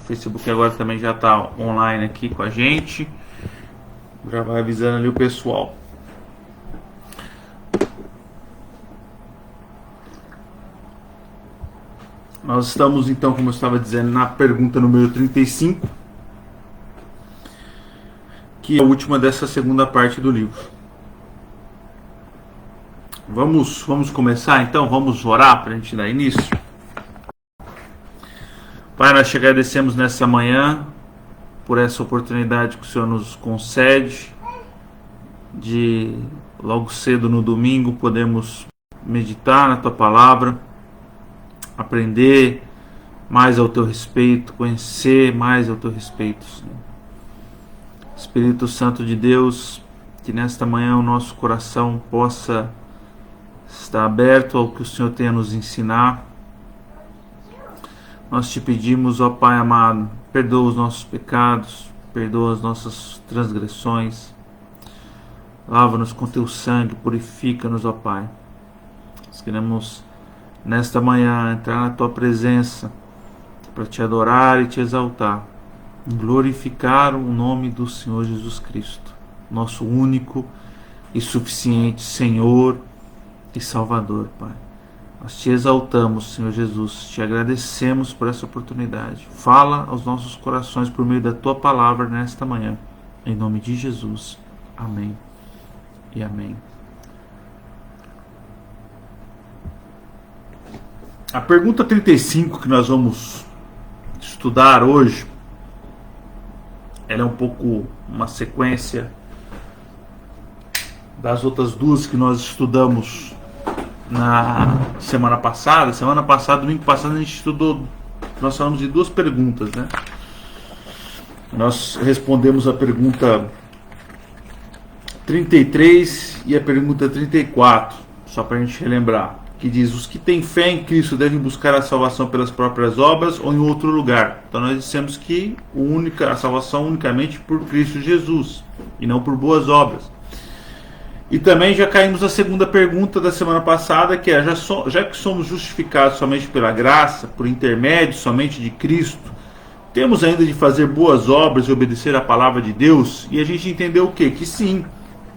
Facebook agora também já está online aqui com a gente. Já vai avisando ali o pessoal. Nós estamos então, como eu estava dizendo, na pergunta número 35, que é a última dessa segunda parte do livro. Vamos começar então? Vamos orar para a gente dar início? Pai, nós te agradecemos nessa manhã por essa oportunidade que o Senhor nos concede de logo cedo no domingo podermos meditar na Tua Palavra, aprender mais ao Teu respeito, conhecer mais ao Teu respeito, Senhor. Espírito Santo de Deus, que nesta manhã o nosso coração possa estar aberto ao que o Senhor tem a nos ensinar. Nós te pedimos, ó Pai amado, perdoa os nossos pecados, perdoa as nossas transgressões, lava-nos com Teu sangue, purifica-nos, ó Pai. Nós queremos nesta manhã entrar na Tua presença para Te adorar e Te exaltar, glorificar o nome do Senhor Jesus Cristo, nosso único e suficiente Senhor e Salvador, Pai. Nós Te exaltamos, Senhor Jesus, Te agradecemos por essa oportunidade. Fala aos nossos corações por meio da Tua Palavra nesta manhã, em nome de Jesus. Amém e amém. A pergunta 35 que nós vamos estudar hoje, ela é um pouco uma sequência das outras duas que nós estudamos na semana passada. Domingo passado, a gente estudou, nós falamos de duas perguntas, né? Nós respondemos a pergunta 33 e a pergunta 34, só para a gente relembrar, que diz: os que têm fé em Cristo devem buscar a salvação pelas próprias obras ou em outro lugar? Então nós dissemos que a salvação unicamente por Cristo Jesus e não por boas obras. E também já caímos na segunda pergunta da semana passada, que é: já que somos justificados somente pela graça, por intermédio somente de Cristo, temos ainda de fazer boas obras e obedecer à palavra de Deus? E a gente entendeu o quê? Que sim,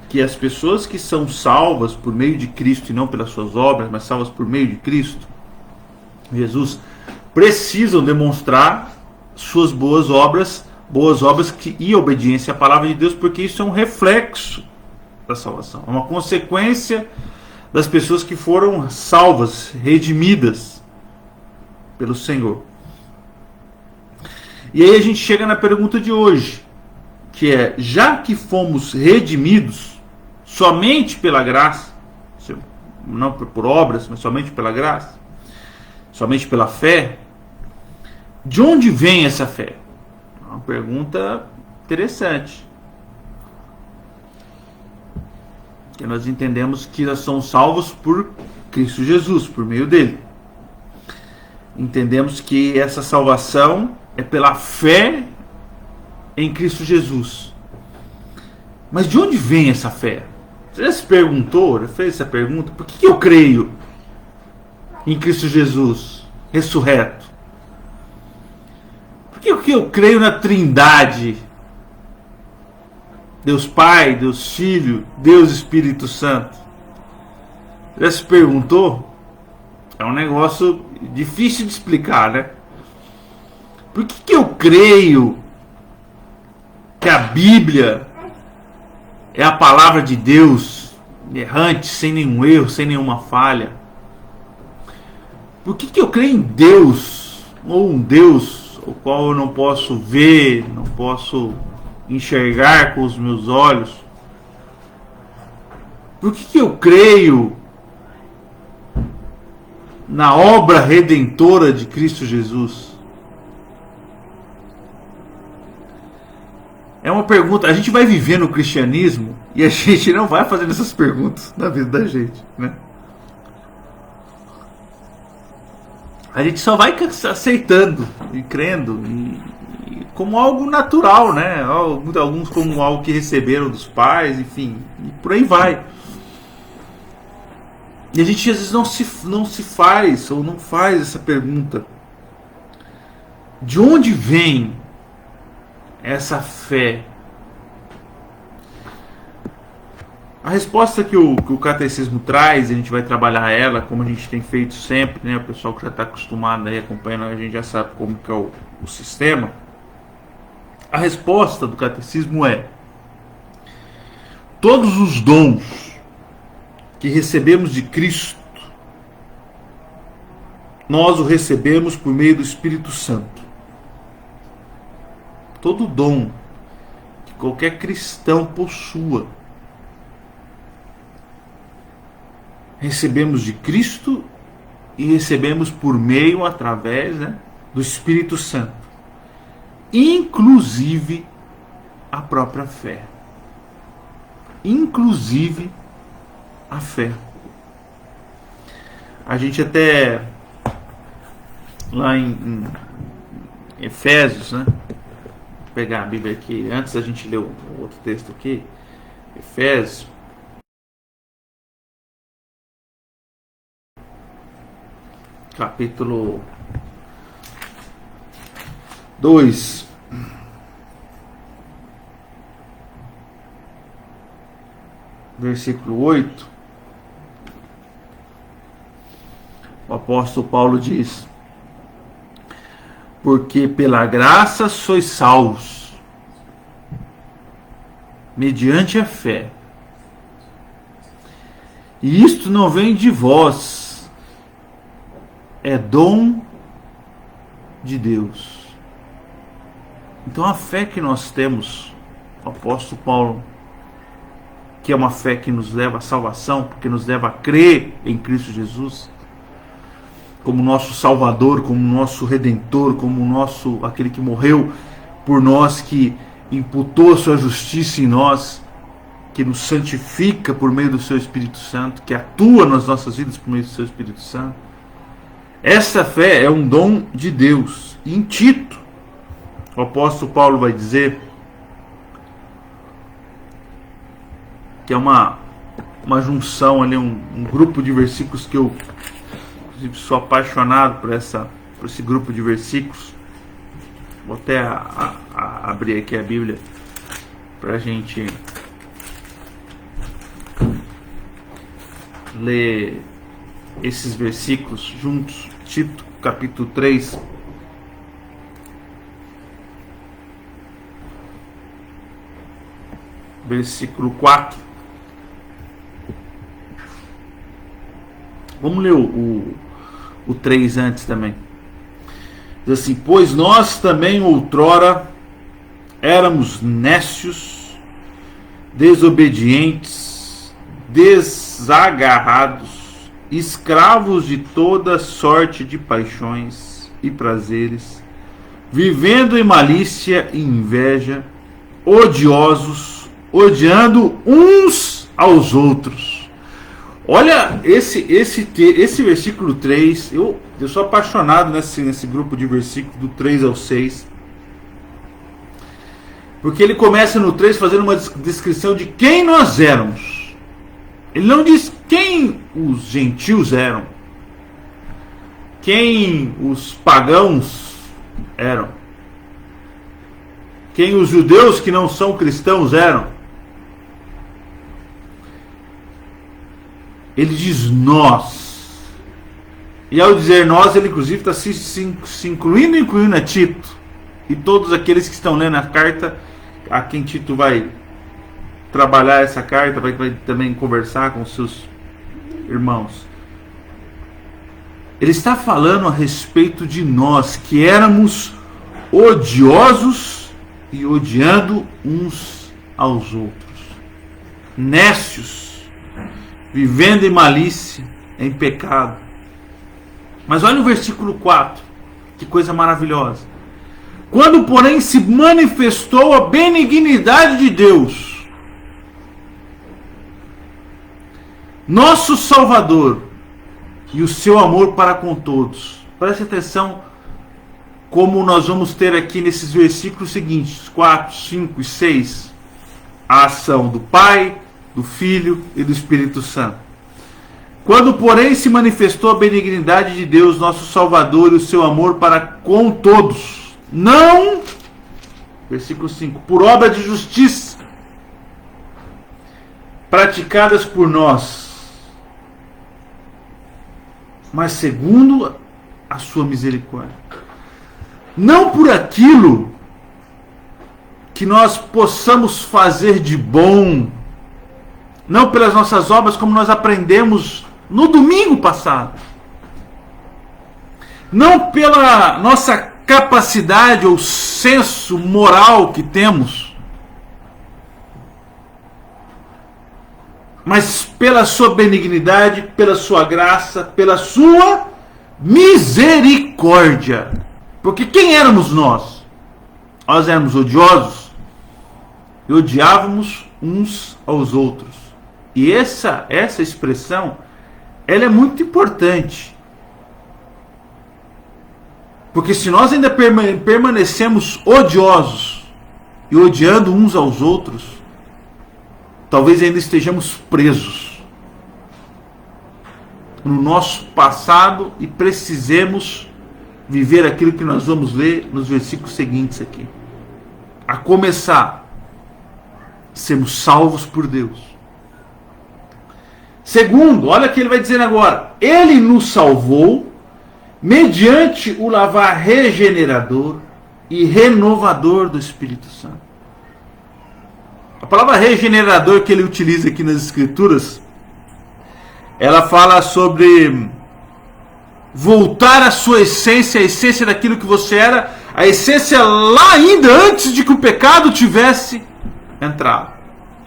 que as pessoas que são salvas por meio de Cristo e não pelas suas obras, mas salvas por meio de Cristo Jesus, precisam demonstrar suas boas obras e obediência à palavra de Deus, porque isso é um reflexo da salvação, é uma consequência das pessoas que foram salvas, redimidas pelo Senhor. E aí a gente chega na pergunta de hoje, que é: já que fomos redimidos somente pela graça, não por obras, mas somente pela graça, somente pela fé, de onde vem essa fé? É uma pergunta interessante. Que nós entendemos que nós somos salvos por Cristo Jesus, por meio dele. Entendemos que essa salvação é pela fé em Cristo Jesus. Mas de onde vem essa fé? Você já se perguntou, já fez essa pergunta? Por que eu creio em Cristo Jesus ressurreto? Por que eu creio na Trindade? Deus Pai, Deus Filho, Deus Espírito Santo. Já se perguntou? É um negócio difícil de explicar, né? Por que eu creio que a Bíblia é a palavra de Deus, errante, sem nenhum erro, sem nenhuma falha? Por que eu creio em Deus, ou um Deus o qual eu não posso ver, não posso enxergar com os meus olhos? Por que eu creio na obra redentora de Cristo Jesus? É uma pergunta. A gente vai viver no cristianismo e a gente não vai fazendo essas perguntas na vida da gente, né? A gente só vai aceitando e crendo como algo natural, né? Alguns como algo que receberam dos pais, enfim, e por aí vai. E a gente às vezes não se faz ou não faz essa pergunta: De onde vem essa fé? A resposta que o catecismo traz, a gente vai trabalhar ela, como a gente tem feito sempre, né? O pessoal que já está acostumado aí acompanhando, a gente já sabe como que é o sistema. A resposta do catecismo é: todos os dons que recebemos de Cristo, nós o recebemos por meio do Espírito Santo. Todo dom que qualquer cristão possua, recebemos de Cristo e recebemos por meio, através, né, do Espírito Santo. Inclusive a própria fé. Inclusive a fé. A gente até lá em Efésios, né? Vou pegar a Bíblia aqui, antes da gente ler o outro texto aqui. Efésios. Capítulo 2, versículo 8, o apóstolo Paulo diz: porque pela graça sois salvos, mediante a fé. E isto não vem de vós, é dom de Deus. Então a fé que nós temos, o apóstolo Paulo, que é uma fé que nos leva à salvação, porque nos leva a crer em Cristo Jesus como nosso Salvador, como nosso Redentor, como nosso, aquele que morreu por nós, que imputou a sua justiça em nós, que nos santifica por meio do seu Espírito Santo, que atua nas nossas vidas por meio do seu Espírito Santo. Essa fé é um dom de Deus. E em Tito, o apóstolo Paulo vai dizer que é uma junção ali, um grupo de versículos que eu inclusive sou apaixonado por esse grupo de versículos. Vou até abrir aqui a Bíblia para a gente ler esses versículos juntos. Tito, capítulo 3, versículo 4. Vamos ler o 3 antes também. Diz assim: pois nós também outrora éramos nécios, desobedientes, desagarrados, escravos de toda sorte de paixões e prazeres, vivendo em malícia e inveja, odiosos, odiando uns aos outros. Olha esse versículo 3, eu sou apaixonado nesse grupo de versículos do 3 ao 6, porque ele começa no 3 fazendo uma descrição de quem nós éramos. Ele não diz quem os gentios eram, quem os pagãos eram, quem os judeus que não são cristãos eram. Ele diz nós. E ao dizer nós, ele inclusive está se incluindo a Tito e todos aqueles que estão lendo a carta, a quem Tito vai trabalhar essa carta, vai também conversar com seus irmãos. Ele está falando a respeito de nós, que éramos odiosos e odiando uns aos outros, nécios, vivendo em malícia, em pecado. Mas olha o versículo 4, que coisa maravilhosa. Quando, porém, se manifestou a benignidade de Deus, nosso Salvador, e o seu amor para com todos. Preste atenção como nós vamos ter aqui nesses versículos seguintes, 4, 5 e 6, a ação do Pai, do Filho e do Espírito Santo. Quando, porém, se manifestou a benignidade de Deus, nosso Salvador, e o seu amor para com todos. não, versículo 5, por obra de justiça, praticadas por nós, mas segundo a sua misericórdia. Não por aquilo que nós possamos fazer de bom, não pelas nossas obras, como nós aprendemos no domingo passado, não pela nossa capacidade ou senso moral que temos, mas pela sua benignidade, pela sua graça, pela sua misericórdia. Porque quem éramos nós? Nós éramos odiosos e odiávamos uns aos outros. E essa expressão, ela é muito importante. Porque se nós ainda permanecemos odiosos e odiando uns aos outros, talvez ainda estejamos presos no nosso passado e precisemos viver aquilo que nós vamos ler nos versículos seguintes aqui. A começar, sermos salvos por Deus. Segundo, olha o que ele vai dizer agora. Ele nos salvou mediante o lavar regenerador e renovador do Espírito Santo. A palavra regenerador que ele utiliza aqui nas Escrituras, ela fala sobre voltar à sua essência, a essência daquilo que você era, a essência lá ainda antes de que o pecado tivesse entrado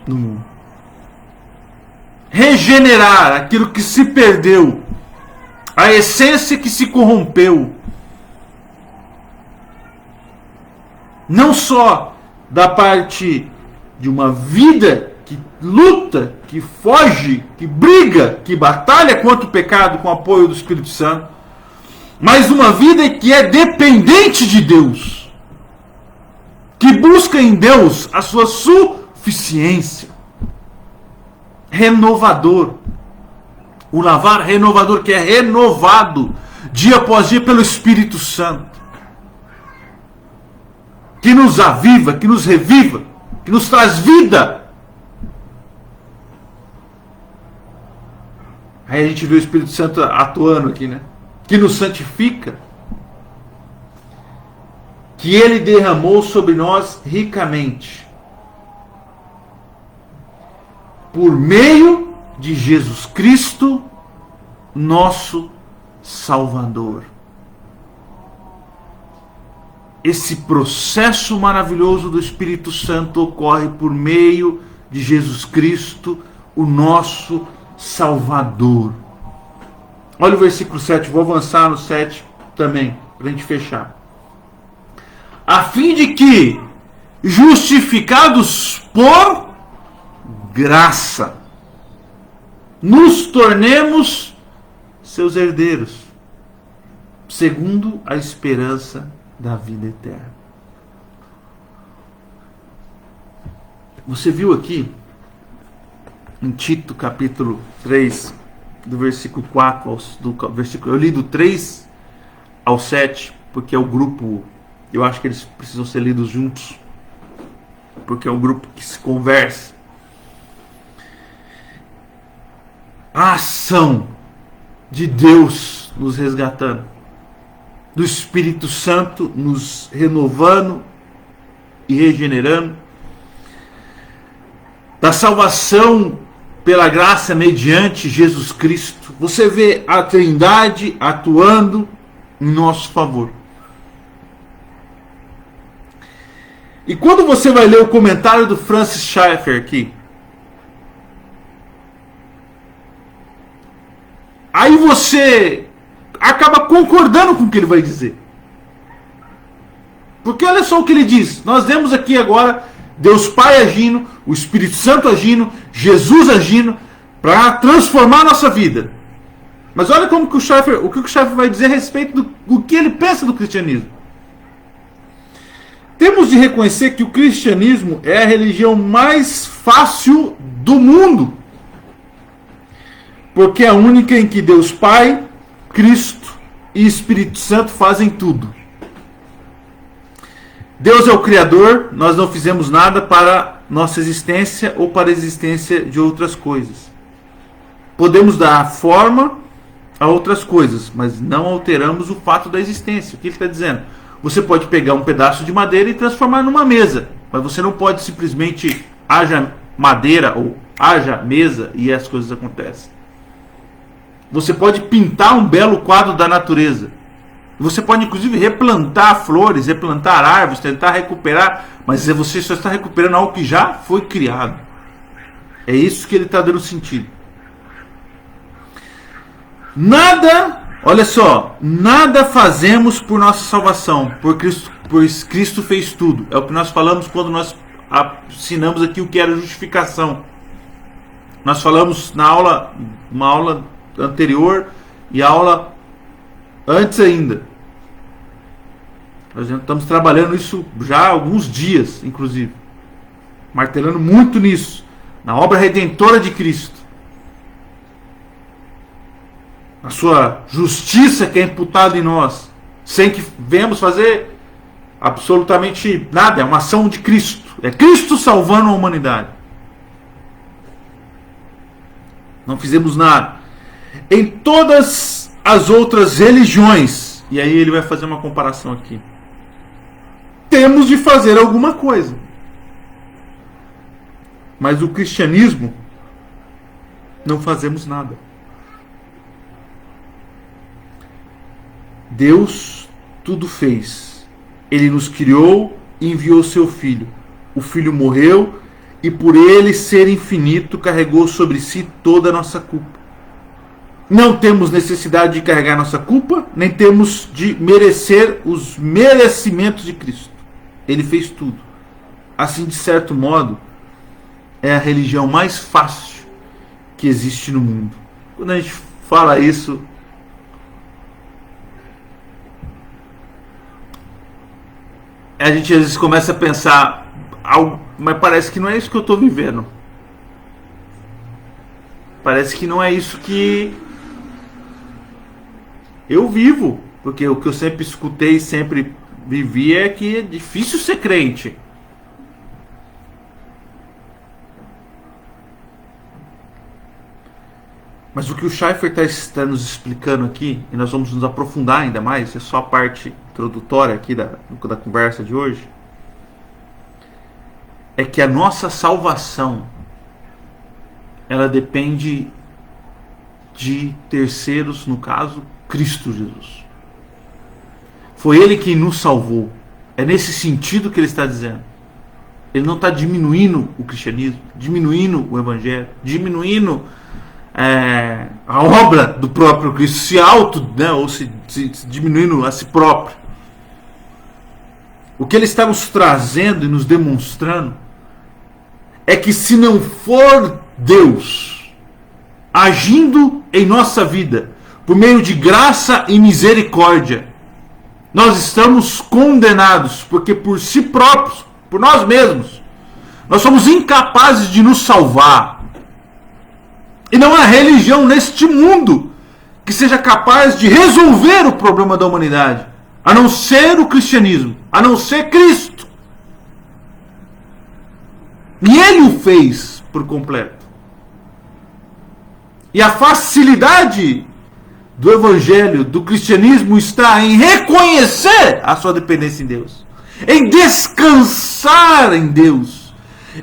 no mundo. Regenerar aquilo que se perdeu, a essência que se corrompeu. Não só da parte de uma vida que luta, que foge, que briga, que batalha contra o pecado com o apoio do Espírito Santo, mas uma vida que é dependente de Deus, que busca em Deus a sua suficiência. Renovador. O lavar renovador, que é renovado dia após dia pelo Espírito Santo, que nos aviva, que nos reviva, que nos traz vida. Aí a gente vê o Espírito Santo atuando aqui, né? Que nos santifica, que Ele derramou sobre nós ricamente, por meio de Jesus Cristo, nosso Salvador. Esse processo maravilhoso do Espírito Santo ocorre por meio de Jesus Cristo, o nosso Salvador. Olha o versículo 7, vou avançar no 7 também, para a gente fechar. A fim de que, justificados por graça, nos tornemos seus herdeiros, segundo a esperança da vida eterna. Você viu aqui, em Tito capítulo 3, do versículo 4 eu li do 3 ao 7, porque é o grupo, eu acho que eles precisam ser lidos juntos, porque é o grupo que se conversa. A ação de Deus nos resgatando, do Espírito Santo nos renovando e regenerando, da salvação pela graça mediante Jesus Cristo. Você vê a Trindade atuando em nosso favor. E quando você vai ler o comentário do Francis Schaeffer aqui, aí você acaba concordando com o que ele vai dizer. Porque olha só o que ele diz. Nós vemos aqui agora Deus Pai agindo, o Espírito Santo agindo, Jesus agindo para transformar a nossa vida. Mas olha como que o que o Schaeffer vai dizer a respeito do que ele pensa do cristianismo. Temos de reconhecer que o cristianismo é a religião mais fácil do mundo, porque é a única em que Deus Pai, Cristo e Espírito Santo fazem tudo. Deus é o Criador, nós não fizemos nada para nossa existência ou para a existência de outras coisas. Podemos dar forma a outras coisas, mas não alteramos o fato da existência. O que ele está dizendo? Você pode pegar um pedaço de madeira e transformar numa mesa, mas você não pode simplesmente haja madeira ou haja mesa e as coisas acontecem. Você pode pintar um belo quadro da natureza. Você pode inclusive replantar flores, replantar árvores, tentar recuperar, mas você só está recuperando algo que já foi criado. É isso que ele está dando sentido. Nada, olha só, nada fazemos por nossa salvação, pois Cristo fez tudo. É o que nós falamos quando nós ensinamos aqui o que era justificação. Nós falamos uma aula anterior e a aula antes ainda. Nós já estamos trabalhando isso já há alguns dias, inclusive. Martelando muito nisso. Na obra redentora de Cristo. A sua justiça que é imputada em nós. Sem que venhamos fazer absolutamente nada. É uma ação de Cristo. É Cristo salvando a humanidade. Não fizemos nada. Em todas as outras religiões, e aí ele vai fazer uma comparação aqui, temos de fazer alguma coisa. Mas o cristianismo, não fazemos nada. Deus tudo fez. Ele nos criou e enviou seu Filho. O Filho morreu e por ele ser infinito carregou sobre si toda a nossa culpa. Não temos necessidade de carregar nossa culpa, nem temos de merecer os merecimentos de Cristo. Ele fez tudo. Assim, de certo modo, é a religião mais fácil que existe no mundo. Quando a gente fala isso, a gente às vezes começa a pensar, mas parece que não é isso que eu estou vivendo. Parece que não é isso que eu vivo. Porque o que eu sempre escutei, sempre vivi é que é difícil ser crente. Mas o que o Schaffer está nos explicando aqui, e nós vamos nos aprofundar ainda mais, é só a parte introdutória aqui da conversa de hoje, é que a nossa salvação, ela depende de terceiros, no caso, Cristo Jesus. Foi Ele quem nos salvou. É nesse sentido que ele está dizendo. Ele não está diminuindo o cristianismo, diminuindo o evangelho, diminuindo a obra do próprio Cristo, ou se diminuindo a si próprio. O que ele está nos trazendo e nos demonstrando é que se não for Deus agindo em nossa vida por meio de graça e misericórdia, nós estamos condenados, porque por si próprios, por nós mesmos, nós somos incapazes de nos salvar. E não há religião neste mundo que seja capaz de resolver o problema da humanidade, a não ser o cristianismo, a não ser Cristo. E Ele o fez por completo. E a facilidade do evangelho, do cristianismo, está em reconhecer a sua dependência em Deus, em descansar em Deus,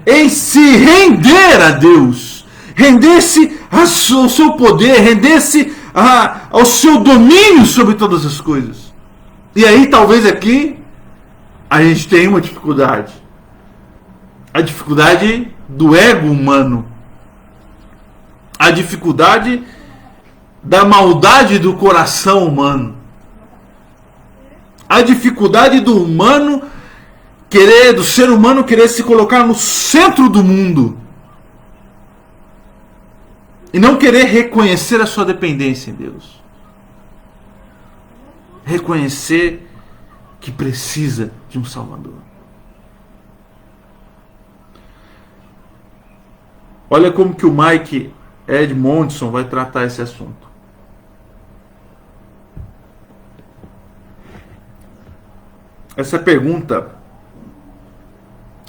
em se render a Deus, render-se ao seu poder, render-se ao seu domínio sobre todas as coisas. E aí talvez aqui a gente tenha uma dificuldade, a dificuldade do ego humano, a dificuldade da maldade do coração humano, a dificuldade do ser humano querer se colocar no centro do mundo e não querer reconhecer a sua dependência em Deus, reconhecer que precisa de um Salvador. Olha como que o Mike Edmondson vai tratar esse assunto. Essa pergunta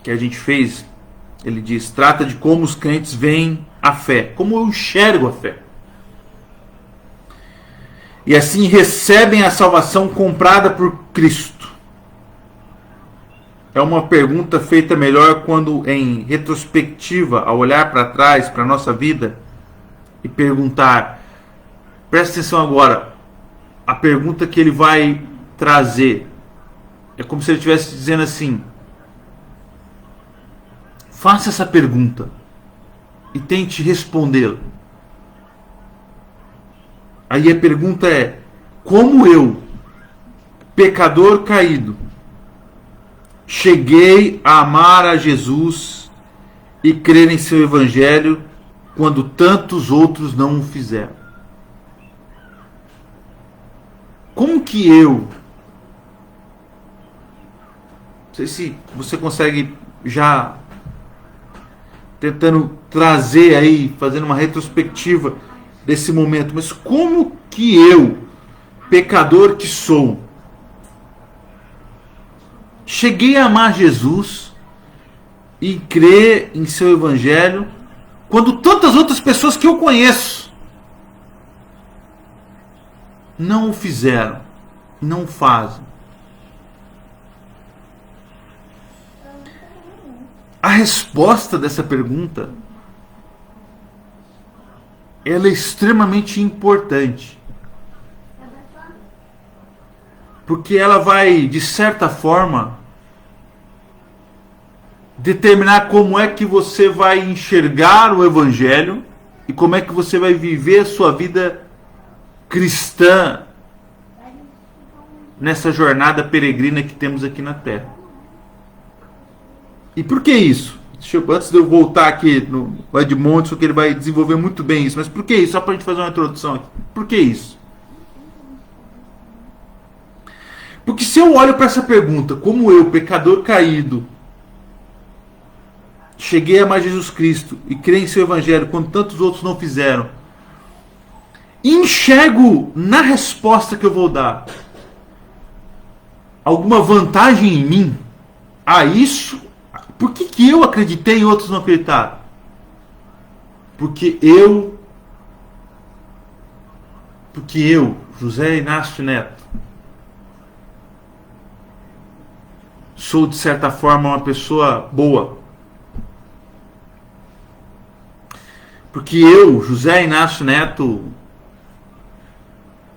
que a gente fez, ele diz, trata de como os crentes veem a fé, como eu enxergo a fé. E assim recebem a salvação comprada por Cristo. É uma pergunta feita melhor quando em retrospectiva, ao olhar para trás, para a nossa vida, e perguntar, presta atenção agora, a pergunta que ele vai trazer, é como se ele estivesse dizendo assim, faça essa pergunta e tente respondê-la. Aí a pergunta é, como eu, pecador caído, cheguei a amar a Jesus e crer em seu evangelho quando tantos outros não o fizeram? Como que eu, não sei se você consegue já tentando trazer aí, fazendo uma retrospectiva desse momento, mas como que eu, pecador que sou, cheguei a amar Jesus e crer em seu evangelho quando tantas outras pessoas que eu conheço não o fizeram, não o fazem? A resposta dessa pergunta, ela é extremamente importante, porque ela vai, de certa forma, determinar como é que você vai enxergar o evangelho e como é que você vai viver a sua vida cristã nessa jornada peregrina que temos aqui na Terra. E por que isso? Antes de eu voltar aqui no Edmondson, que ele vai desenvolver muito bem isso, mas por que isso? Só para a gente fazer uma introdução aqui. Por que isso? Porque se eu olho para essa pergunta, como eu, pecador caído, cheguei a amar Jesus Cristo e creio em seu evangelho quando tantos outros não fizeram, enxergo na resposta que eu vou dar alguma vantagem em mim a isso, por que eu acreditei e outros não acreditaram? Porque eu, José Inácio Neto, sou de certa forma uma pessoa boa. Porque eu, José Inácio Neto,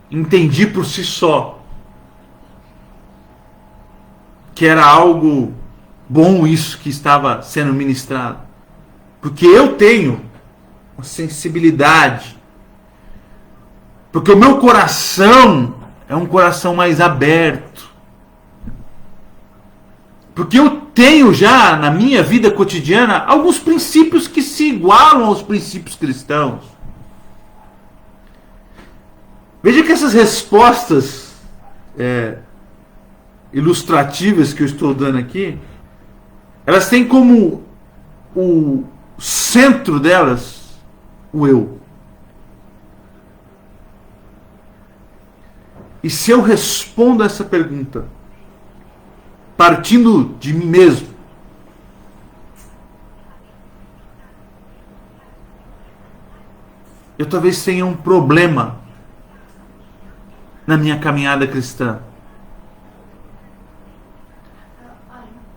entendi por si só que era algo bom isso que estava sendo ministrado. Porque eu tenho uma sensibilidade. Porque o meu coração é um coração mais aberto. Porque eu tenho já na minha vida cotidiana alguns princípios que se igualam aos princípios cristãos. Veja que essas respostas ilustrativas que eu estou dando aqui, elas têm como o centro delas o eu. E se eu respondo a essa pergunta partindo de mim mesmo, eu talvez tenha um problema na minha caminhada cristã.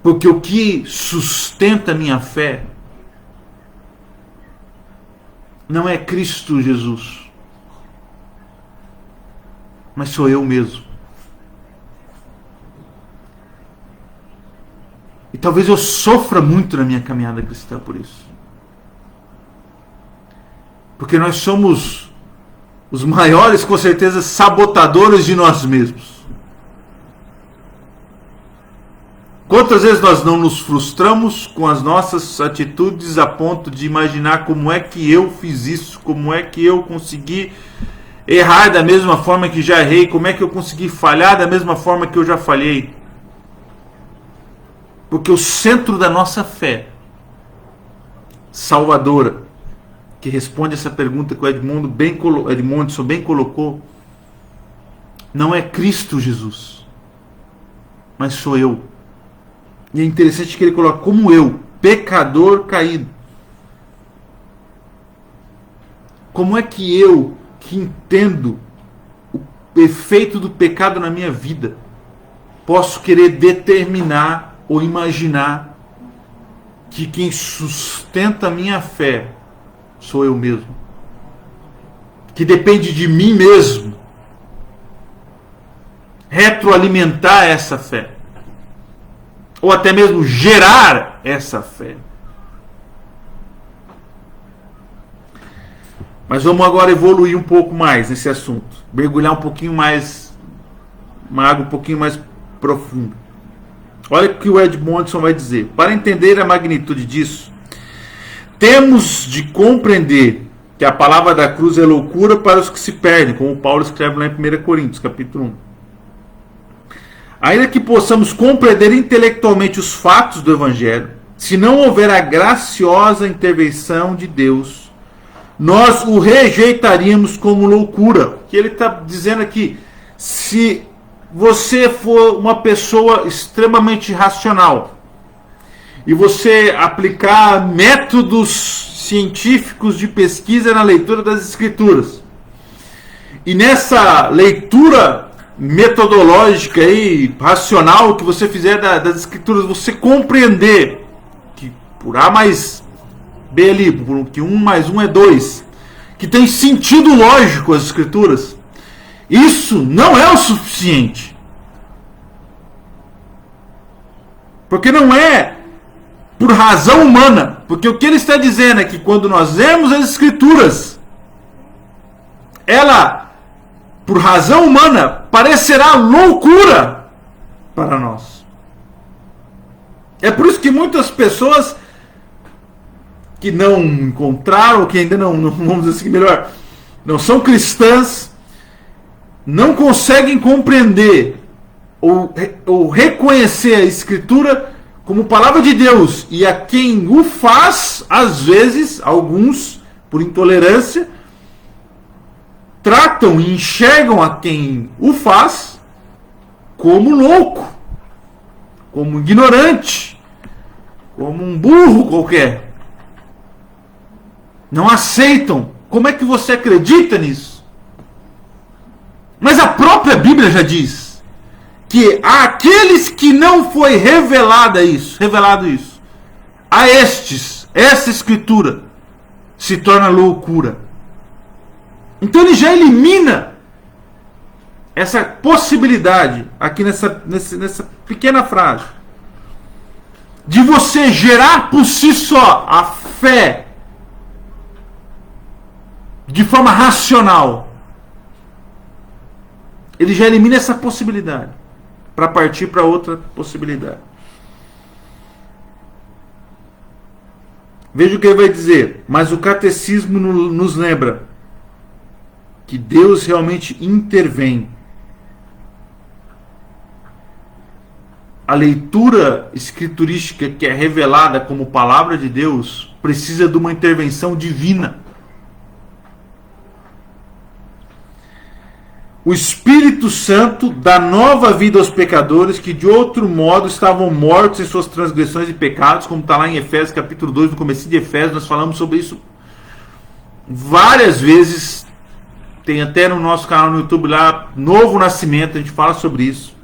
Porque o que sustenta a minha fé não é Cristo Jesus, mas sou eu mesmo. E talvez eu sofra muito na minha caminhada cristã por isso. Porque nós somos os maiores, com certeza, sabotadores de nós mesmos. Quantas vezes nós não nos frustramos com as nossas atitudes a ponto de imaginar como é que eu fiz isso, como é que eu consegui errar da mesma forma que já errei, como é que eu consegui falhar da mesma forma que eu já falhei. Porque o centro da nossa fé salvadora, que responde essa pergunta que o Edmondson bem colocou, não é Cristo Jesus, mas sou eu. E é interessante que ele coloca como eu, pecador caído. Como é que eu, que entendo o efeito do pecado na minha vida, posso querer determinar ou imaginar que quem sustenta a minha fé sou eu mesmo? Que depende de mim mesmo retroalimentar essa fé. Ou até mesmo gerar essa fé. Mas vamos agora evoluir um pouco mais nesse assunto. Mergulhar um pouquinho mais, uma água um pouquinho mais profunda. Olha o que o Edmondson vai dizer. Para entender a magnitude disso, temos de compreender que a palavra da cruz é loucura para os que se perdem, como Paulo escreve lá em 1 Coríntios, capítulo 1. Ainda que possamos compreender intelectualmente os fatos do Evangelho, se não houver a graciosa intervenção de Deus, nós o rejeitaríamos como loucura. O que ele está dizendo aqui, se você for uma pessoa extremamente racional e você aplicar métodos científicos de pesquisa na leitura das Escrituras, e nessa leitura metodológica e racional que você fizer das Escrituras, você compreender que por A mais B ali, que 1 mais 1 é 2, que tem sentido lógico as Escrituras, isso não é o suficiente. Porque não é por razão humana. Porque o que ele está dizendo é que quando nós lemos as Escrituras, ela, por razão humana, parecerá loucura para nós. É por isso que muitas pessoas que não encontraram, que ainda não vamos dizer assim melhor, não são cristãs, não conseguem compreender ou reconhecer a Escritura como palavra de Deus, e a quem o faz, às vezes, alguns, por intolerância, tratam e enxergam a quem o faz como louco, como ignorante, como um burro qualquer. Não aceitam. Como é que você acredita nisso? Mas a própria Bíblia já diz que aqueles que não foi revelado isso, a estes, essa Escritura se torna loucura. Então ele já elimina essa possibilidade aqui nessa pequena frase de você gerar por si só a fé de forma racional. Ele já elimina essa possibilidade para partir para outra possibilidade. Veja o que ele vai dizer. Mas o catecismo nos lembra que Deus realmente intervém. A leitura escriturística que é revelada como palavra de Deus precisa de uma intervenção divina. O Espírito Santo dá nova vida aos pecadores que de outro modo estavam mortos em suas transgressões e pecados, como está lá em Efésios capítulo 2, no começo de Efésios, nós falamos sobre isso várias vezes. Tem até no nosso canal no YouTube lá, Novo Nascimento, a gente fala sobre isso.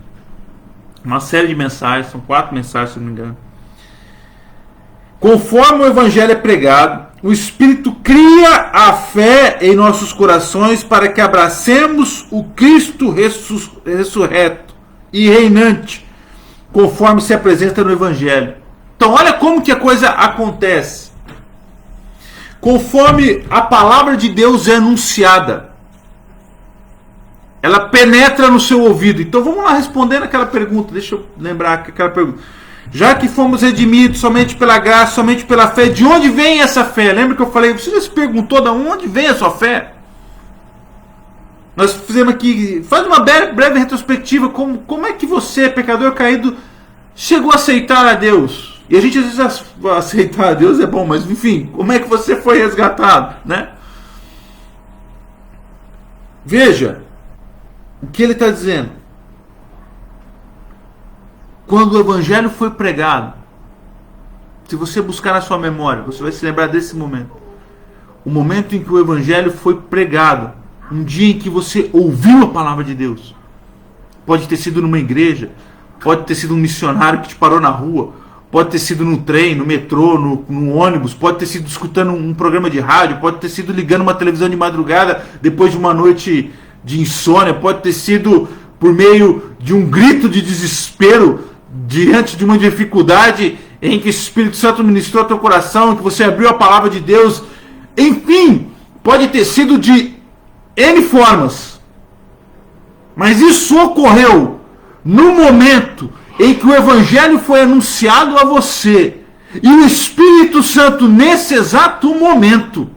Uma série de mensagens, são 4 mensagens, se não me engano. Conforme o Evangelho é pregado, o Espírito cria a fé em nossos corações para que abracemos o Cristo ressurreto e reinante, conforme se apresenta no Evangelho. Então olha como que a coisa acontece. Conforme a palavra de Deus é anunciada, ela penetra no seu ouvido. Então vamos lá respondendo aquela pergunta. Deixa eu lembrar aquela pergunta. Já que fomos redimidos somente pela graça, somente pela fé, de onde vem essa fé? Lembra que eu falei, você já se perguntou de onde vem a sua fé? Nós fizemos aqui, faz uma breve retrospectiva, como é que você, pecador caído, chegou a aceitar a Deus? E a gente às vezes aceitar a Deus é bom, mas enfim, como é que você foi resgatado, né? Veja o que ele está dizendo. quando o Evangelho foi pregado, se você buscar na sua memória, você vai se lembrar desse momento. O momento em que o Evangelho foi pregado, um dia em que você ouviu a palavra de Deus. Pode ter sido numa igreja, pode ter sido um missionário que te parou na rua, pode ter sido no trem, no metrô, no ônibus, pode ter sido escutando um programa de rádio, pode ter sido ligando uma televisão de madrugada depois de uma noite de insônia, pode ter sido por meio de um grito de desespero diante de uma dificuldade em que o Espírito Santo ministrou ao teu coração, em que você abriu a palavra de Deus. Enfim, pode ter sido de N formas. Mas isso ocorreu no momento em que o Evangelho foi anunciado a você. E o Espírito Santo, nesse exato momento,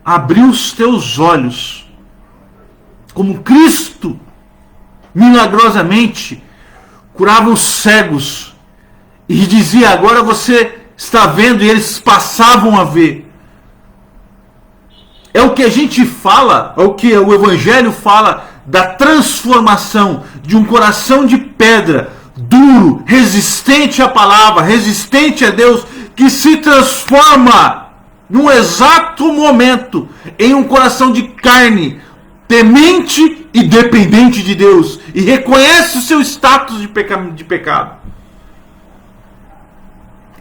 abriu os teus olhos. Como Cristo, milagrosamente, curava os cegos. E dizia, agora você está vendo, e eles passavam a ver. É o que a gente fala, é o que o Evangelho fala da transformação de um coração de pedra, duro, resistente à palavra, resistente a Deus, que se transforma num exato momento em um coração de carne, temente e dependente de Deus, e reconhece o seu status de pecado.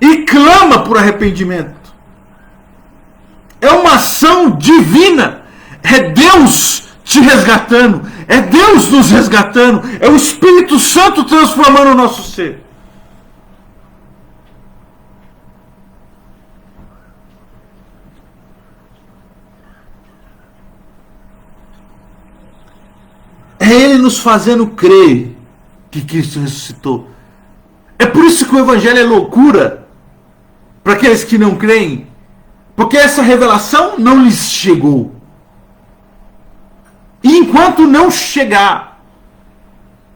E clama por arrependimento. É uma ação divina. É Deus te resgatando. É Deus nos resgatando. É o Espírito Santo transformando o nosso ser. É Ele nos fazendo crer que Cristo ressuscitou. É por isso que o Evangelho é loucura para aqueles que não creem. Porque essa revelação não lhes chegou. E enquanto não chegar,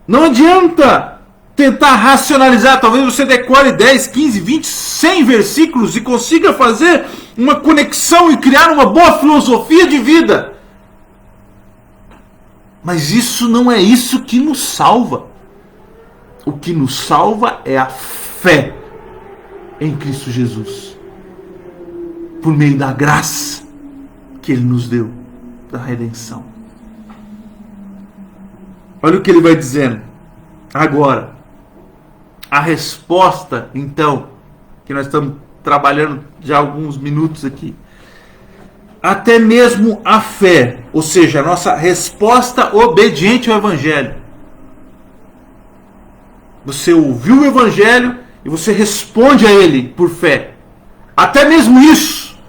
não adianta tentar racionalizar. Talvez você decore 10, 15, 20, 100 versículos e consiga fazer uma conexão e criar uma boa filosofia de vida. Mas isso não é isso que nos salva. O que nos salva é a fé em Cristo Jesus. Por meio da graça que Ele nos deu, da redenção. Olha o que ele vai dizendo. Agora, a resposta, então, que nós estamos trabalhando já há alguns minutos aqui. Até mesmo a fé, ou seja, a nossa resposta obediente ao Evangelho. Você ouviu o Evangelho e você responde a ele por fé. Até mesmo isso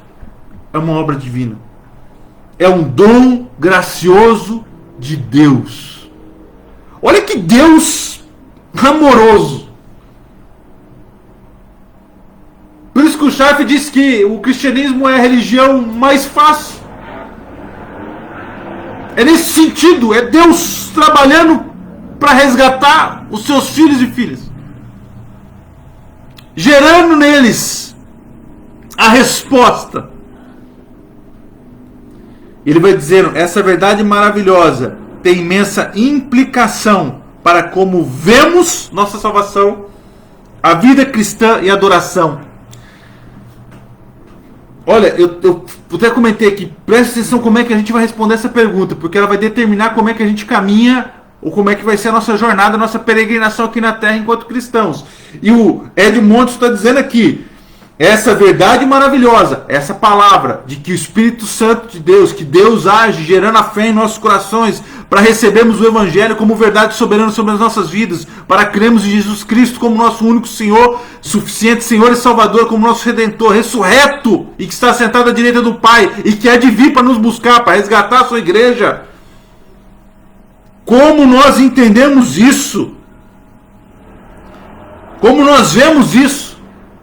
é uma obra divina. É um dom gracioso de Deus. Olha que Deus amoroso. Por isso que o Scharf diz que o cristianismo é a religião mais fácil. É nesse sentido, é Deus trabalhando para resgatar os seus filhos e filhas. Gerando neles a resposta. Ele vai dizendo, essa verdade maravilhosa tem imensa implicação para como vemos nossa salvação, a vida cristã e a adoração. Olha, eu até comentei aqui, presta atenção como é que a gente vai responder essa pergunta, porque ela vai determinar como é que a gente caminha, ou como é que vai ser a nossa jornada, a nossa peregrinação aqui na Terra enquanto cristãos. E o Ed Montes está dizendo aqui, essa verdade maravilhosa, essa palavra de que o Espírito Santo de Deus, que Deus age gerando a fé em nossos corações, para recebermos o Evangelho como verdade soberana sobre as nossas vidas, para crermos em Jesus Cristo como nosso único Senhor, suficiente Senhor e Salvador, como nosso Redentor, ressurreto, e que está sentado à direita do Pai, e que há de vir para nos buscar, para resgatar a sua igreja. Como nós entendemos isso? Como nós vemos isso?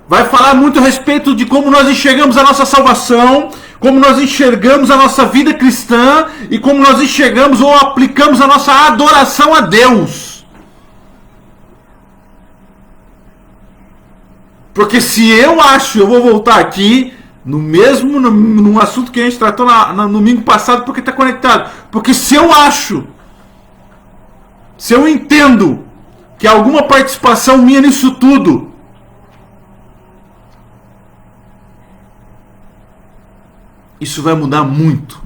Vai falar muito a respeito de como nós enxergamos a nossa salvação, como nós enxergamos a nossa vida cristã e como nós enxergamos ou aplicamos a nossa adoração a Deus. Porque se eu acho, eu vou voltar aqui num assunto que a gente tratou no domingo passado, porque está conectado. Porque se eu acho se eu entendo que há alguma participação minha nisso tudo, isso vai mudar muito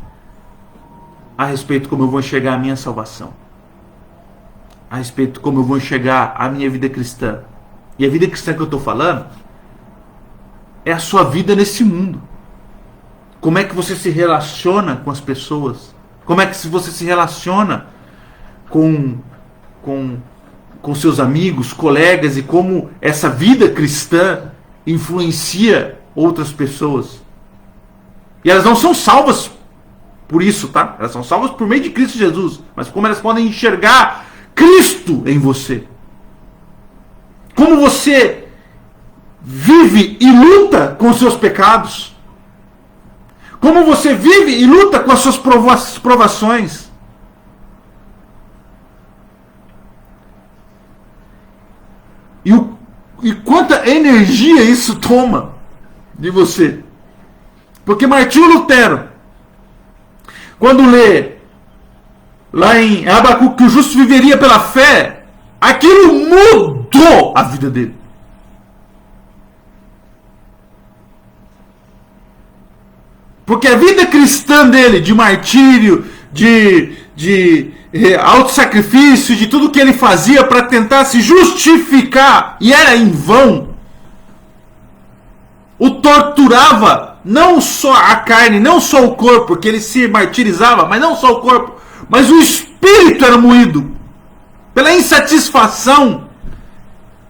a respeito de como eu vou enxergar a minha salvação, a respeito de como eu vou enxergar a minha vida cristã. E a vida cristã que eu estou falando é a sua vida nesse mundo. Como é que você se relaciona com as pessoas? Como é que você se relaciona com seus amigos, colegas, e como essa vida cristã influencia outras pessoas? E elas não são salvas por isso, tá? Elas são salvas por meio de Cristo Jesus. Mas como elas podem enxergar Cristo em você? Como você vive e luta com os seus pecados? Como você vive e luta com as suas provações? E quanta energia isso toma de você? Porque Martinho Lutero, quando lê lá em Abacuque que o justo viveria pela fé, aquilo mudou a vida dele. Porque a vida cristã dele, de martírio, de autossacrifício, de tudo que ele fazia para tentar se justificar, e era em vão, o torturava, não só a carne, não só o corpo, porque ele se martirizava, mas não só o corpo, mas o espírito era moído pela insatisfação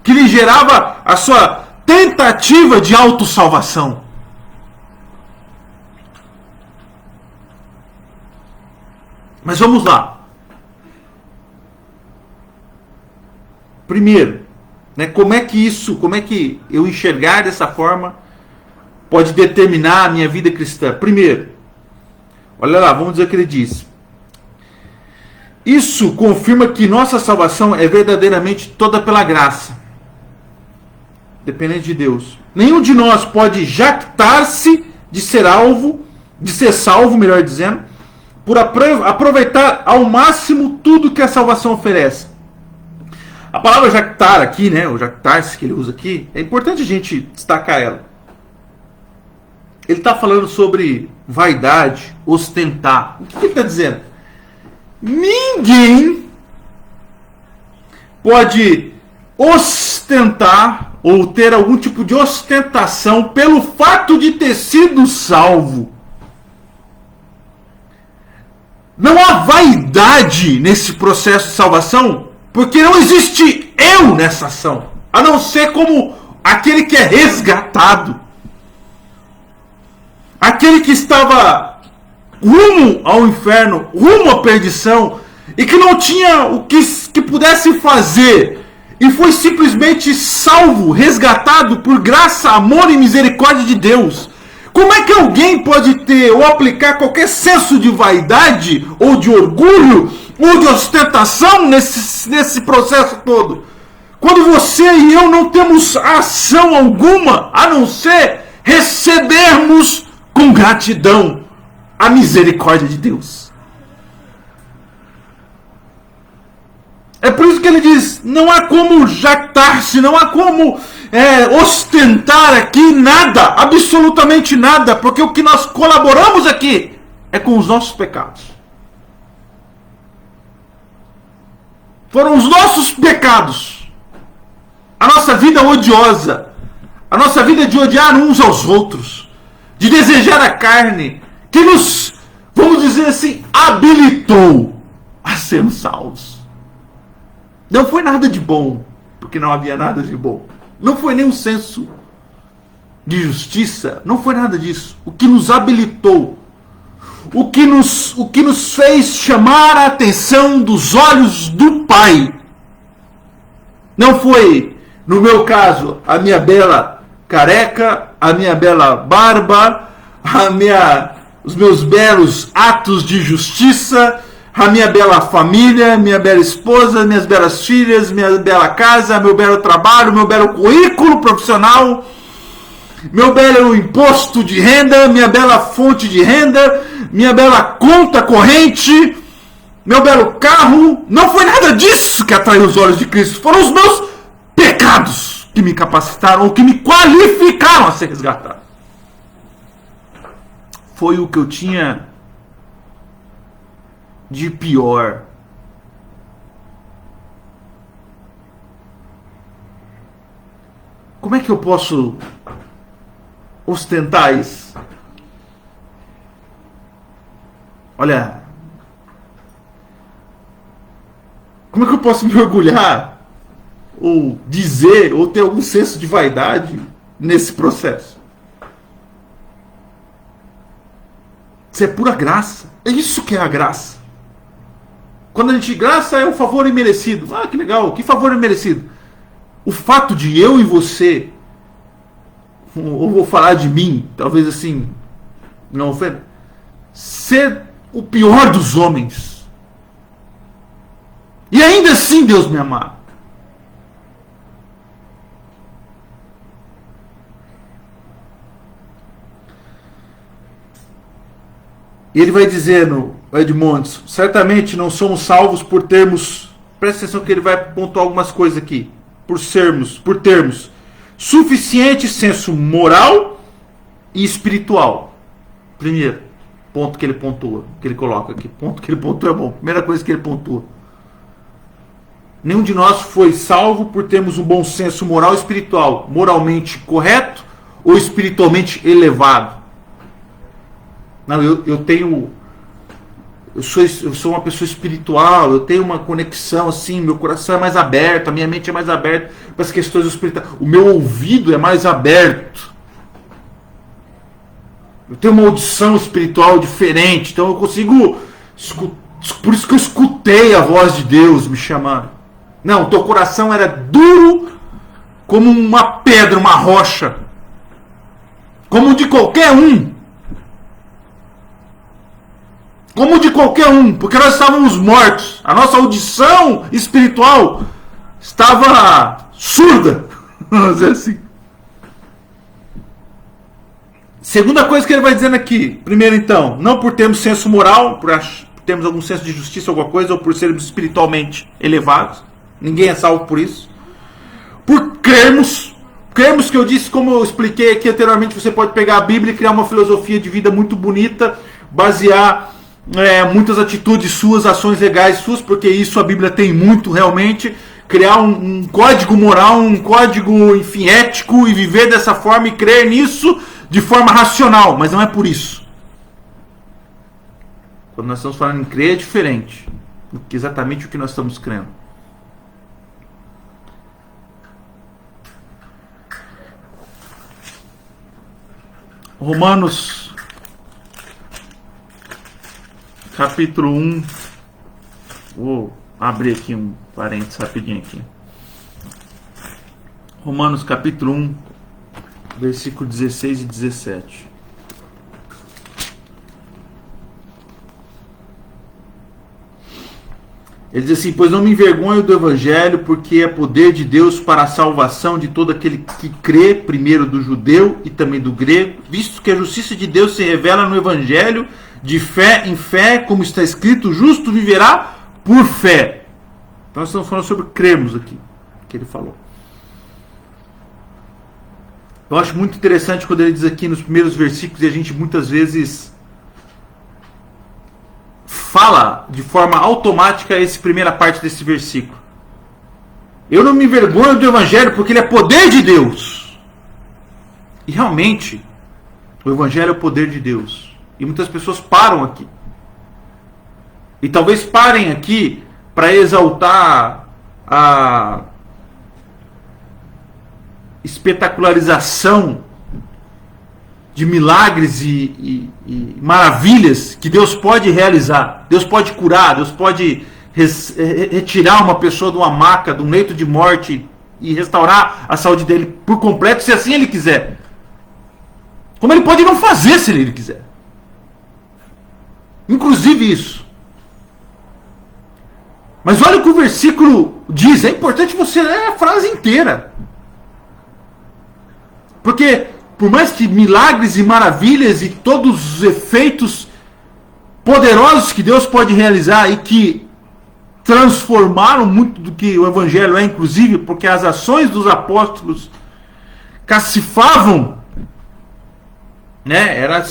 que lhe gerava a sua tentativa de autossalvação. Mas vamos lá. Primeiro, né, como é que eu enxergar dessa forma pode determinar a minha vida cristã? Primeiro, olha lá, vamos dizer o que ele diz. Isso confirma que nossa salvação é verdadeiramente toda pela graça, dependente de Deus. Nenhum de nós pode jactar-se de ser salvo, melhor dizendo, por aproveitar ao máximo tudo que a salvação oferece. A palavra jactar aqui, né, o jactar-se que ele usa aqui, é importante a gente destacar ela. Ele está falando sobre vaidade, ostentar. O que ele está dizendo? Ninguém pode ostentar ou ter algum tipo de ostentação pelo fato de ter sido salvo. Não há vaidade nesse processo de salvação, porque não existe eu nessa ação, a não ser como aquele que é resgatado, aquele que estava rumo ao inferno, rumo à perdição, e que não tinha o que pudesse fazer, e foi simplesmente salvo, resgatado por graça, amor e misericórdia de Deus. Como é que alguém pode ter ou aplicar qualquer senso de vaidade, ou de orgulho, ou de ostentação nesse processo todo? Quando você e eu não temos ação alguma, a não ser recebermos com gratidão a misericórdia de Deus. É por isso que ele diz, não há como jactar-se, não há como ostentar aqui nada, absolutamente nada, porque o que nós colaboramos aqui é com os nossos pecados. Foram os nossos pecados, a nossa vida odiosa, a nossa vida de odiar uns aos outros, de desejar a carne, que nos, vamos dizer assim, habilitou a sermos salvos. Não foi nada de bom, porque não havia nada de bom. Não foi nem um senso de justiça, não foi nada disso. O que nos habilitou, o que nos fez chamar a atenção dos olhos do Pai, não foi, no meu caso, a minha bela careca, a minha bela barba, os meus belos atos de justiça, a minha bela família, minha bela esposa, minhas belas filhas, minha bela casa, meu belo trabalho, meu belo currículo profissional, meu belo imposto de renda, minha bela fonte de renda, minha bela conta corrente. meu belo carro, não foi nada disso que atraiu os olhos de Cristo. Foram os meus pecados que me capacitaram ou que me qualificaram a ser resgatado. Foi o que eu tinha de pior. Como é que eu posso ostentar isso? Olha, como é que eu posso me orgulhar, ou dizer, ou ter algum senso de vaidade nesse processo? Isso é pura graça. É isso que é a graça. Quando a gente graça é um favor imerecido. Ah, que legal, que favor imerecido. O fato de eu e você, ou vou falar de mim, talvez assim, não ofenda, ser o pior dos homens. E ainda assim Deus me amar. E ele vai dizer no Edmonds, certamente não somos salvos por termos, presta atenção que ele vai pontuar algumas coisas aqui, por termos suficiente senso moral e espiritual. Primeiro ponto que ele pontua, que ele coloca aqui, ponto que ele pontua é bom, primeira coisa que ele pontua. Nenhum de nós foi salvo por termos um bom senso moral e espiritual, moralmente correto ou espiritualmente elevado. Não, eu sou uma pessoa espiritual, eu tenho uma conexão assim, meu coração é mais aberto, a minha mente é mais aberta para as questões espirituais, o meu ouvido é mais aberto, eu tenho uma audição espiritual diferente, então eu consigo, por isso que eu escutei a voz de Deus me chamando. Não, teu coração era duro como uma pedra, uma rocha, como de qualquer um. Como de qualquer um, porque nós estávamos mortos. A nossa audição espiritual estava surda. Vamos dizer assim. Segunda coisa que ele vai dizendo aqui. Primeiro então, não por termos senso moral, por termos algum senso de justiça, alguma coisa, ou por sermos espiritualmente elevados. Ninguém é salvo por isso. Por crermos que eu disse, como eu expliquei aqui anteriormente, você pode pegar a Bíblia e criar uma filosofia de vida muito bonita, basear muitas atitudes suas, ações legais suas, porque isso a Bíblia tem muito realmente, criar um código moral, um código, enfim, ético, e viver dessa forma e crer nisso de forma racional, mas não é por isso. Quando nós estamos falando em crer é diferente do que exatamente o que nós estamos crendo. Romanos capítulo 1, vou abrir aqui um parênteses rapidinho aqui. Romanos capítulo 1, versículo 16 e 17. Ele diz assim: pois não me envergonho do Evangelho, porque é poder de Deus para a salvação de todo aquele que crê, primeiro do judeu e também do grego, visto que a justiça de Deus se revela no Evangelho, de fé em fé, como está escrito, o justo viverá por fé. Então nós estamos falando sobre cremos aqui, que ele falou. Eu acho muito interessante quando ele diz aqui nos primeiros versículos, e a gente muitas vezes fala de forma automática essa primeira parte desse versículo. Eu não me envergonho do Evangelho, porque ele é poder de Deus. E realmente, o Evangelho é o poder de Deus. E muitas pessoas param aqui. E talvez parem aqui para exaltar a espetacularização de milagres e maravilhas que Deus pode realizar. Deus pode curar, Deus pode retirar uma pessoa de uma maca, de um leito de morte e restaurar a saúde dele por completo, se assim ele quiser. Como ele pode não fazer se ele quiser. Inclusive isso. Mas olha o que o versículo diz. É importante você ler a frase inteira. Porque por mais que milagres e maravilhas e todos os efeitos poderosos que Deus pode realizar e que transformaram muito do que o Evangelho é, inclusive, porque as ações dos apóstolos cacifavam, né? Era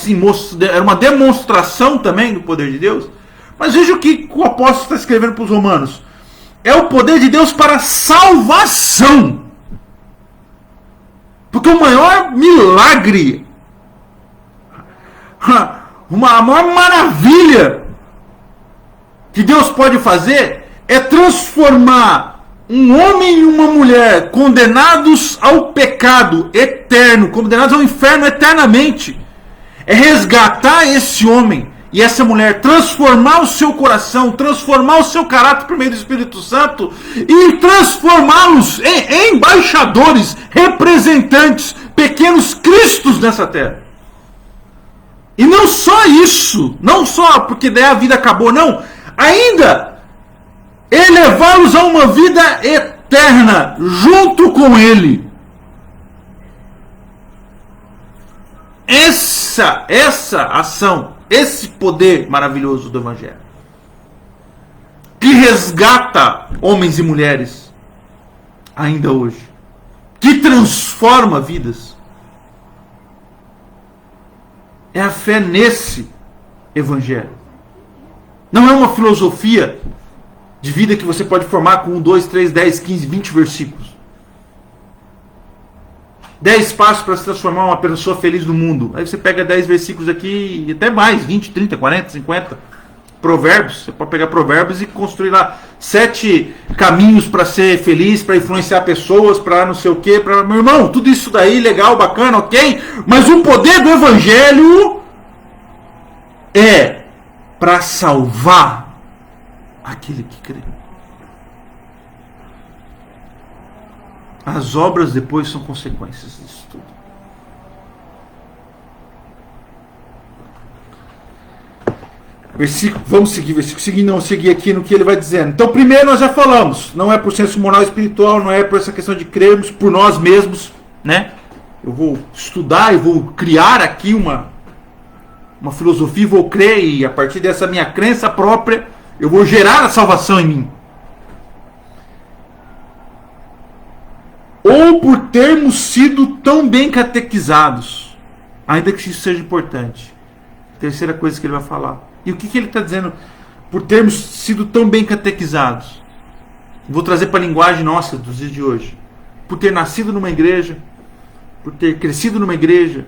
uma demonstração também do poder de Deus. Mas veja o que o apóstolo está escrevendo para os romanos. É o poder de Deus para salvação. Porque o maior milagre, a maior maravilha que Deus pode fazer é transformar um homem e uma mulher condenados ao pecado eterno, condenados ao inferno eternamente. É resgatar esse homem e essa mulher, transformar o seu coração, transformar o seu caráter por meio do Espírito Santo e transformá-los em embaixadores, representantes, pequenos cristos nessa terra. E não só isso, não só porque daí a vida acabou, não, ainda elevá-los a uma vida eterna junto com Ele. Essa ação, esse poder maravilhoso do Evangelho, que resgata homens e mulheres ainda hoje, que transforma vidas, é a fé nesse Evangelho. Não é uma filosofia de vida que você pode formar com 1, 2, 3, 10, 15, 20 versículos. 10 passos para se transformar uma pessoa feliz no mundo. Aí você pega 10 versículos aqui, e até mais, 20, 30, 40, 50. Provérbios, você pode pegar provérbios e construir lá 7 caminhos para ser feliz, para influenciar pessoas, para não sei o quê. Meu irmão, tudo isso daí, legal, bacana, ok? Mas o poder do Evangelho é para salvar aquele que crê. As obras depois são consequências disso tudo. Vamos seguir, versículo seguinte, não seguir aqui no que ele vai dizendo. Então, primeiro nós já falamos, não é por senso moral e espiritual, não é por essa questão de crermos por nós mesmos, né? Eu vou estudar e vou criar aqui uma filosofia, vou crer e a partir dessa minha crença própria, eu vou gerar a salvação em mim. Ou por termos sido tão bem catequizados, ainda que isso seja importante. Terceira coisa que ele vai falar. E o que ele está dizendo por termos sido tão bem catequizados? Vou trazer para a linguagem nossa dos dias de hoje. Por ter nascido numa igreja, por ter crescido numa igreja,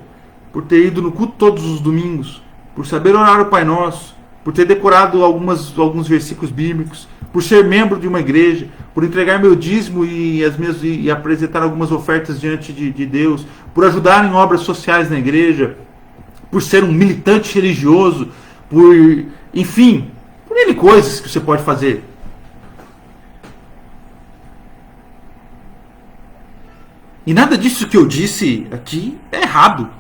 por ter ido no culto todos os domingos, por saber orar o Pai Nosso, por ter decorado alguns versículos bíblicos, por ser membro de uma igreja, por entregar meu dízimo e apresentar algumas ofertas diante de Deus, por ajudar em obras sociais na igreja, por ser um militante religioso, enfim, por N coisas que você pode fazer. E nada disso que eu disse aqui é errado.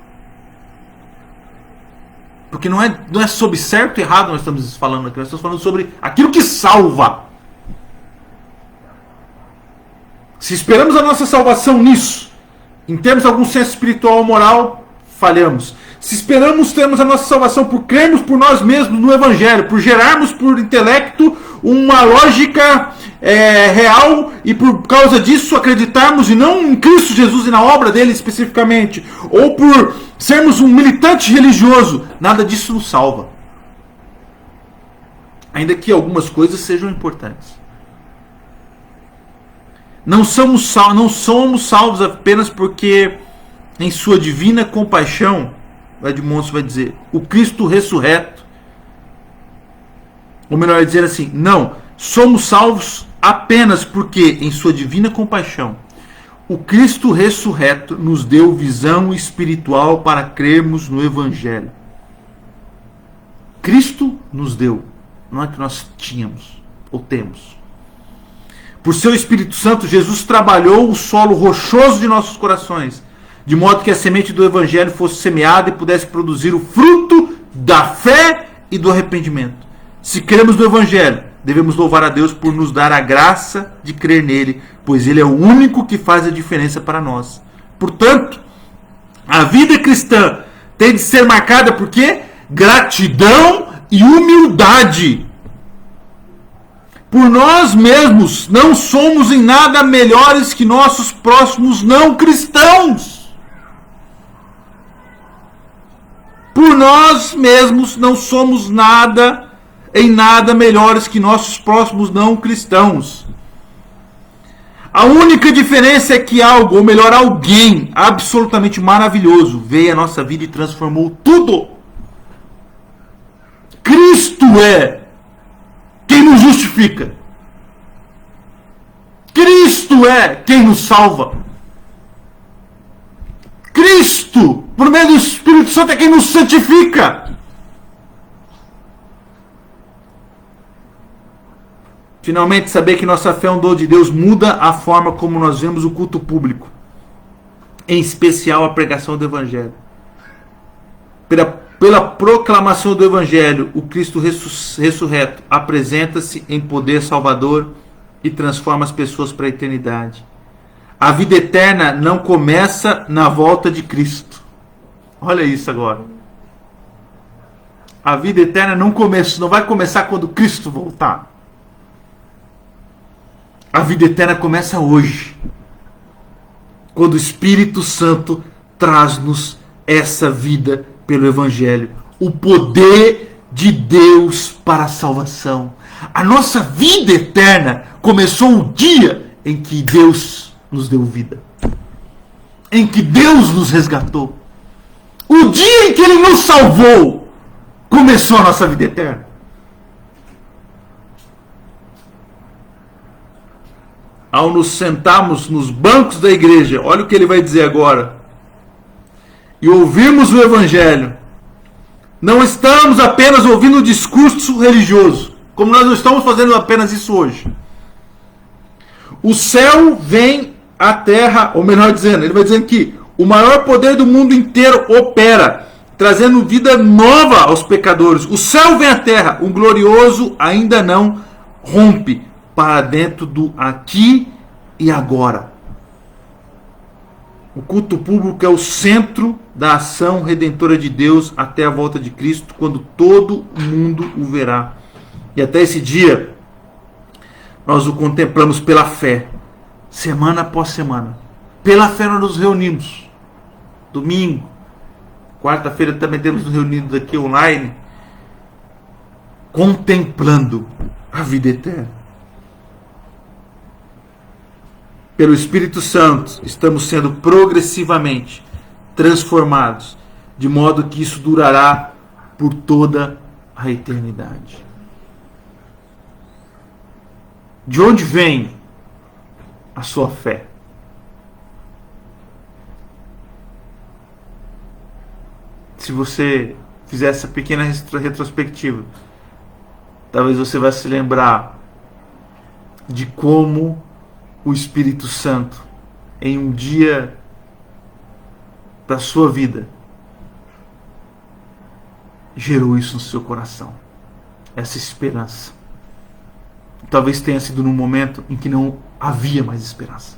Porque não é sobre certo e errado nós estamos falando aqui, nós estamos falando sobre aquilo que salva. Se esperamos a nossa salvação nisso, em termos de algum senso espiritual ou moral, falhamos. Se esperamos termos a nossa salvação por crermos por nós mesmos no Evangelho, por gerarmos por intelecto uma lógica real e por causa disso acreditarmos e não em Cristo Jesus e na obra dele especificamente, ou por sermos um militante religioso, nada disso nos salva. Ainda que algumas coisas sejam importantes. Não somos salvos apenas porque em sua divina compaixão, Edmondson vai dizer, o Cristo ressurreto, ou melhor dizer assim, não, somos salvos apenas porque em sua divina compaixão o Cristo ressurreto nos deu visão espiritual para crermos no Evangelho. Cristo nos deu, não é que nós tínhamos ou temos. Por seu Espírito Santo, Jesus trabalhou o solo rochoso de nossos corações, de modo que a semente do Evangelho fosse semeada e pudesse produzir o fruto da fé e do arrependimento. Se cremos no Evangelho, devemos louvar a Deus por nos dar a graça de crer nele, pois ele é o único que faz a diferença para nós. Portanto, a vida cristã tem de ser marcada por quê? Gratidão e humildade. Por nós mesmos não somos em nada melhores que nossos próximos não cristãos. Por nós mesmos não somos em nada melhores que nossos próximos não cristãos. A única diferença é que algo, ou melhor, alguém absolutamente maravilhoso veio à nossa vida e transformou tudo. Cristo é quem nos justifica. Cristo é quem nos salva. Cristo, por meio do Espírito Santo, é quem nos santifica. Finalmente, saber que nossa fé é um dom de Deus muda a forma como nós vemos o culto público, em especial a pregação do Evangelho. Pela proclamação do Evangelho, o Cristo ressurreto apresenta-se em poder salvador e transforma as pessoas para a eternidade. A vida eterna não começa na volta de Cristo. Olha isso agora. A vida eterna não vai começar quando Cristo voltar. A vida eterna começa hoje, quando o Espírito Santo traz-nos essa vida pelo Evangelho, o poder de Deus para a salvação. A nossa vida eterna começou o dia em que Deus nos deu vida, em que Deus nos resgatou. O dia em que Ele nos salvou, começou a nossa vida eterna. Ao nos sentarmos nos bancos da igreja, olha o que ele vai dizer agora, e ouvirmos o Evangelho, não estamos apenas ouvindo um discurso religioso, como nós não estamos fazendo apenas isso hoje. O céu vem à terra, ou melhor dizendo, ele vai dizendo que o maior poder do mundo inteiro opera, trazendo vida nova aos pecadores. O céu vem à terra, o glorioso ainda não rompe para dentro do aqui e agora. O culto público é o centro da ação redentora de Deus até a volta de Cristo, quando todo mundo o verá. E até esse dia, nós o contemplamos pela fé, semana após semana. Pela fé nós nos reunimos. Domingo, quarta-feira também temos nos reunidos aqui online, contemplando a vida eterna. Pelo Espírito Santo, estamos sendo progressivamente transformados, de modo que isso durará por toda a eternidade. De onde vem a sua fé? Se você fizer essa pequena retrospectiva, talvez você vai se lembrar de como o Espírito Santo, em um dia da sua vida, gerou isso no seu coração, essa esperança. Talvez tenha sido num momento em que não havia mais esperança,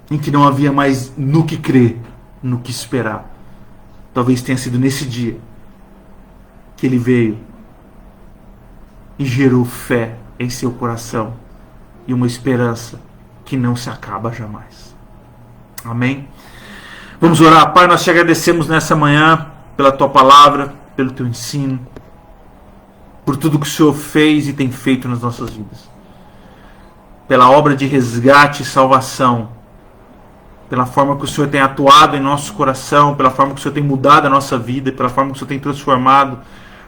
em que não havia mais no que crer, no que esperar. Talvez tenha sido nesse dia que ele veio e gerou fé em seu coração e uma esperança que não se acaba jamais. Amém? Vamos orar. Pai, nós te agradecemos nessa manhã pela tua palavra, pelo teu ensino, por tudo que o Senhor fez e tem feito nas nossas vidas, pela obra de resgate e salvação, pela forma que o Senhor tem atuado em nosso coração, pela forma que o Senhor tem mudado a nossa vida, pela forma que o Senhor tem transformado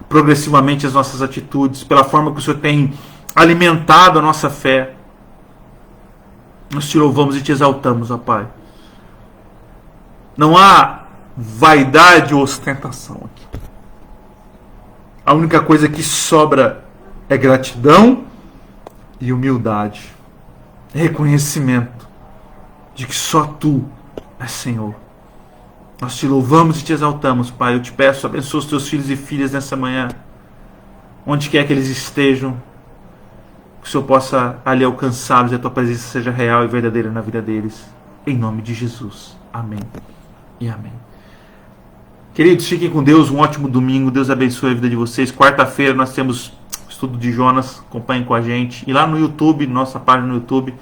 progressivamente as nossas atitudes, pela forma que o Senhor tem alimentado a nossa fé. Nós te louvamos e te exaltamos, ó Pai. Não há vaidade ou ostentação aqui. A única coisa que sobra é gratidão e humildade. Reconhecimento de que só Tu és Senhor. Nós te louvamos e te exaltamos, Pai. Eu te peço, abençoa os Teus filhos e filhas nessa manhã. Onde quer que eles estejam, que o Senhor possa ali alcançá-los e a Tua presença seja real e verdadeira na vida deles. Em nome de Jesus. Amém e amém. Queridos, fiquem com Deus, um ótimo domingo, Deus abençoe a vida de vocês. Quarta-feira nós temos estudo de Jonas, acompanhem com a gente. E lá no YouTube, nossa página no YouTube,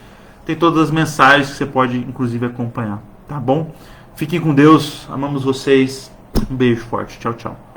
tem todas as mensagens que você pode inclusive acompanhar, tá bom? Fiquem com Deus, amamos vocês, um beijo forte, tchau, tchau.